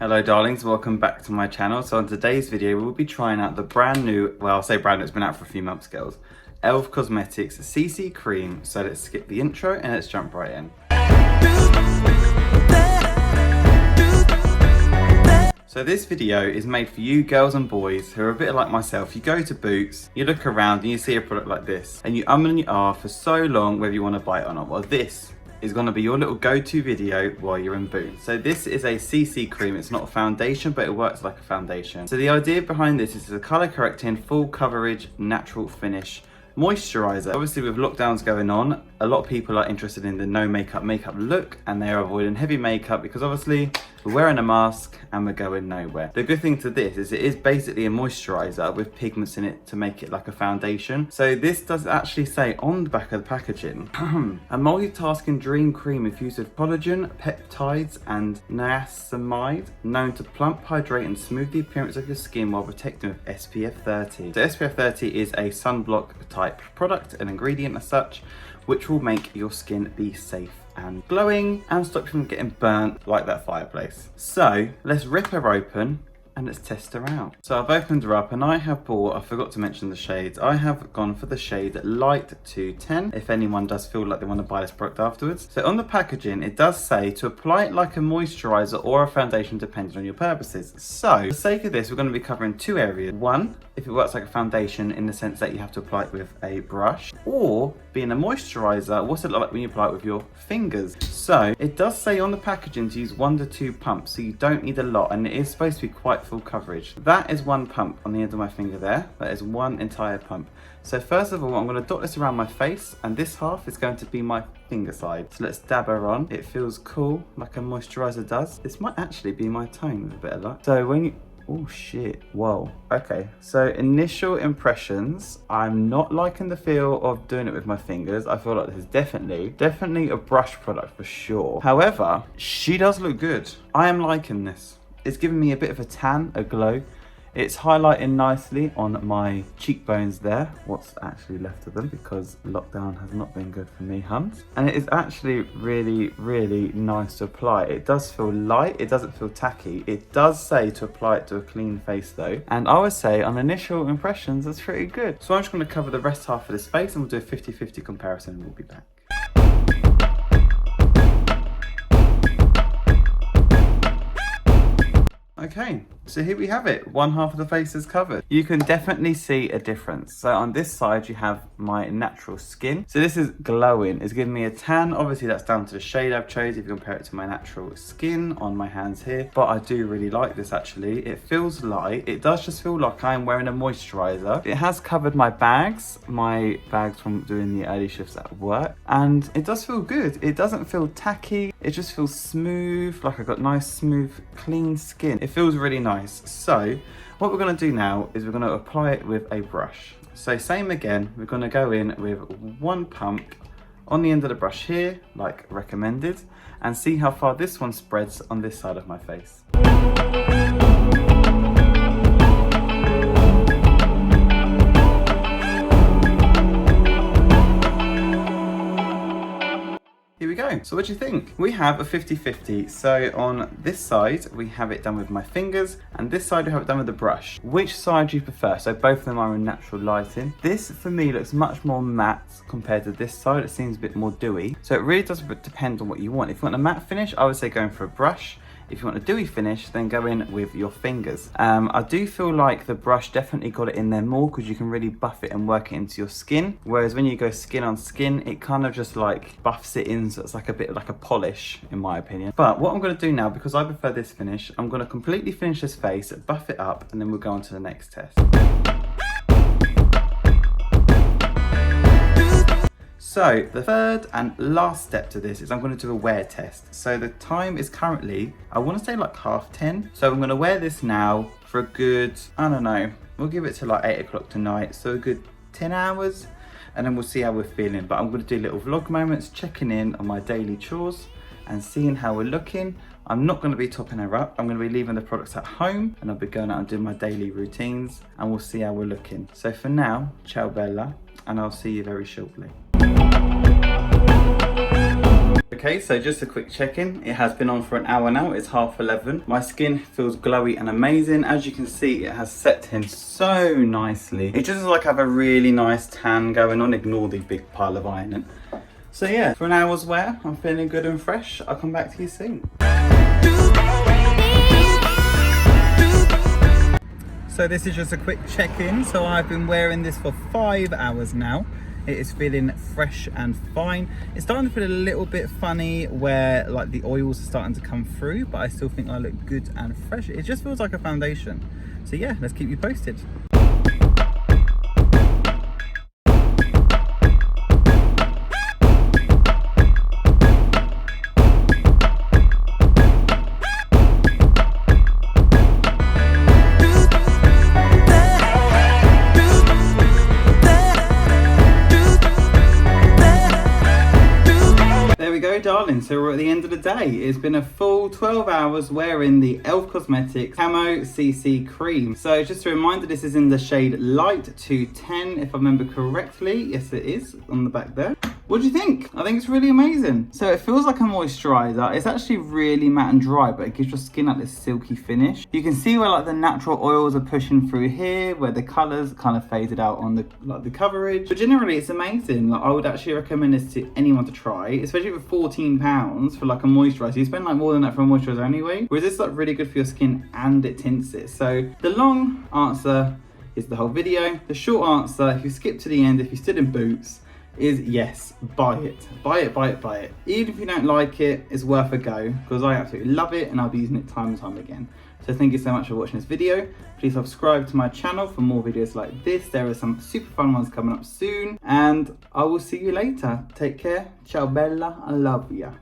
Hello darlings, welcome back to my channel. So on today's video we'll be trying out the brand new, well I'll say brand new, it's been out for a few months girls, Elf Cosmetics CC Cream. So let's skip the intro and let's jump right in. So this video is made for you girls and boys who are a bit like myself. You go to Boots, you look around and you see a product like this and you and you are for so long whether you want to buy it or not. Well, this is going to be your little go-to video while you're in Boots. So this is a CC cream. It's not a foundation, but it works like a foundation. So the idea behind this is a color correcting, full coverage, natural finish moisturizer. Obviously with lockdowns going on, a lot of people are interested in the no makeup look and they're avoiding heavy makeup because obviously we're wearing a mask and we're going nowhere. The good thing to this is it is basically a moisturizer with pigments in it to make it like a foundation. So this does actually say on the back of the packaging, a multitasking dream cream infused with collagen, peptides and niacinamide, known to plump, hydrate and smooth the appearance of your skin while protecting with SPF 30. So SPF 30 is a sunblock type product, an ingredient as such, which will make your skin be safe and glowing and stop you from getting burnt like that fireplace. So let's rip her open and let's test her out. So I've opened her up and I have bought, I forgot to mention the shades, I have gone for the shade Light to 10, if anyone does feel like they want to buy this product afterwards. So on the packaging, it does say to apply it like a moisturizer or a foundation depending on your purposes. So for the sake of this, we're going to be covering two areas. One, if it works like a foundation in the sense that you have to apply it with a brush, or being a moisturizer, what's it like when you apply it with your fingers? So it does say on the packaging to use 1 to 2 pumps, so you don't need a lot, and it is supposed to be quite full coverage. That is one pump on the end of my finger there. That is one entire pump. So first of all, I'm going to dot this around my face, and this half is going to be my finger side. So let's dab her on. It feels cool, like a moisturizer does. This might actually be my tone with a bit of luck. So when you, oh shit, whoa. Okay, so initial impressions, I'm not liking the feel of doing it with my fingers. I feel like this is definitely a brush product for sure. However, she does look good. I am liking this. It's giving me a bit of a tan, a glow. It's highlighting nicely on my cheekbones there, what's actually left of them, because lockdown has not been good for me, huns. And it is actually really nice to apply. It does feel light, it doesn't feel tacky. It does say to apply it to a clean face though. And I would say on initial impressions, that's pretty good. So I'm just going to cover the rest half of this face and we'll do a 50-50 comparison and we'll be back. Okay, so here we have it. One half of the face is covered. You can definitely see a difference. So on this side, you have my natural skin. So this is glowing. It's giving me a tan. Obviously, that's down to the shade I've chosen if you compare it to my natural skin on my hands here. But I do really like this actually. It feels light. It does just feel like I'm wearing a moisturizer. It has covered my bags from doing the early shifts at work. And it does feel good. It doesn't feel tacky. It just feels smooth, like I've got nice, smooth, clean skin. It feels really nice. So what we're going to do now is we're going to apply it with a brush. So same again, we're going to go in with one pump on the end of the brush here, like recommended, and see how far this one spreads on this side of my face. Here we go. So what do you think? We have a 50-50. So on this side, we have it done with my fingers, and this side we have it done with the brush. Which side do you prefer? So both of them are in natural lighting. This, for me, looks much more matte compared to this side. It seems a bit more dewy. So it really does depend on what you want. If you want a matte finish, I would say going for a brush. If you want a dewy finish, then go in with your fingers. I do feel like the brush definitely got it in there more because you can really buff it and work it into your skin. Whereas when you go skin on skin, it kind of just like buffs it in, so it's like a bit like a polish in my opinion. But what I'm going to do now, because I prefer this finish, I'm going to completely finish this face, buff it up, and then we'll go on to the next test. So the third and last step to this is I'm going to do a wear test. So the time is currently, I want to say like 10:30. So I'm going to wear this now for a good, I don't know, we'll give it to like 8 o'clock tonight. So a good 10 hours and then we'll see how we're feeling. But I'm going to do little vlog moments, checking in on my daily chores and seeing how we're looking. I'm not going to be topping her up. I'm going to be leaving the products at home and I'll be going out and doing my daily routines and we'll see how we're looking. So for now, ciao Bella, and I'll see you very shortly. Okay, so just a quick check-in. It has been on for an hour now. It's 11:30. My skin feels glowy and amazing. As you can see, it has set in so nicely. It just looks like I have a really nice tan going on. Ignore the big pile of ironing. So yeah, for an hour's wear, I'm feeling good and fresh. I'll come back to you soon. So this is just a quick check-in. So I've been wearing this for 5 hours now. It is feeling fresh and fine. It's starting to feel a little bit funny where like the oils are starting to come through, but I still think I look good and fresh. It just feels like a foundation. So yeah, let's keep you posted. Darling, so we're at the end of the day. It's been a full 12 hours wearing the e.l.f. Cosmetics Camo CC Cream. So just a reminder, this is in the shade Light 210, if I remember correctly. Yes, it is on the back there. What do you think? I think it's really amazing. So it feels like a moisturizer. It's actually really matte and dry, but it gives your skin like this silky finish. You can see where like the natural oils are pushing through here, where the colors kind of faded out on the coverage. But generally, it's amazing. Like, I would actually recommend this to anyone to try, especially for £14 for like a moisturizer. You spend like more than that for a moisturizer anyway. Whereas this is like really good for your skin and it tints it. So the long answer is the whole video. The short answer, if you skip to the end, if you're still in boots, is yes, buy it. Buy it, buy it, buy it. Even if you don't like it, it's worth a go because I absolutely love it and I'll be using it time and time again. So thank you so much for watching this video. Please subscribe to my channel for more videos like this. There are some super fun ones coming up soon and I will see you later. Take care. Ciao bella. I love ya.